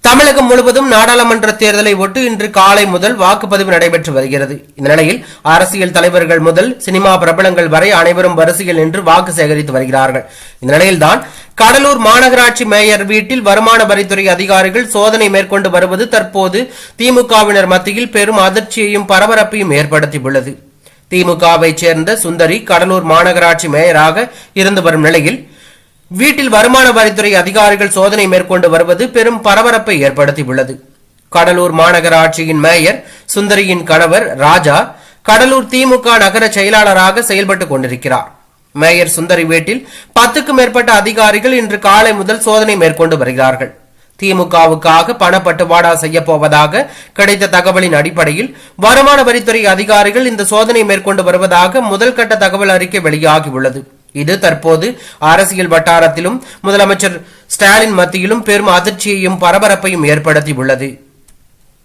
தமிழகம் முழுவதும் நாடாளுமன்ற தேர்தலை ஒட்டி இன்று காலை முதல் வாக்குப்பதிவு நடைபெற்று வருகிறது. இந்த நிலையில் அரசியல் தலைவர்கள் முதல் சினிமா பிரபலங்கள் வரை அனைவரும் வரிசையில் நின்று வாக்கு சேகரித்து வருகிறார்கள். இந்த நிலையில்தான் கடலூர் மாநகராட்சி மேயர் வீட்டில் வருமான வரித்துறை அதிகாரிகள் சோதனை மேற்கொண்டு வருவது தற்போது திமுகவினர் மத்தியில் பெரும் அதிர்ச்சியையும் பரபரப்பையும் ஏற்படுத்தியுள்ளது. திமுகவை சேர்ந்த சுந்தரி கடலூர் மாநகராட்சி மேயராக இருந்து வரும் நிலையில் வீட்டில் வருமான வரித்துறை அதிகாரிகள் சோதனை மேற்கொண்டு வருவது பெரும் பரபரப்பை ஏற்படுத்தியுள்ளது. கடலூர் மாநகராட்சியின் மேயர் சுந்தரியின் கணவர் ராஜா கடலூர் திமுக நகர செயலாளராக செயல்பட்டுக் கொண்டிருக்கிறார். மேயர் சுந்தரி வீட்டில் 10க்கும் மேற்பட்ட அதிகாரிகள் இன்று காலை முதல் சோதனை மேற்கொண்டு வருகிறார்கள். திமுகவுக்காக பணப்பட்டுவாடா செய்யப்போவதாக கிடைத்த தகவலின் அடிப்படையில் வருமான வரித்துறை அதிகாரிகள் இந்த சோதனை மேற்கொண்டு வருவதாக முதல் கட்ட தகவல் அறிக்கை வெளியாகியுள்ளது. இது தற்போது அரசியல் வட்டாரத்திலும் முதலமைச்சர் ஸ்டாலின் மத்தியிலும் பெரும் அதிர்ச்சியையும் பரபரப்பையும் ஏற்படுத்தியுள்ளது.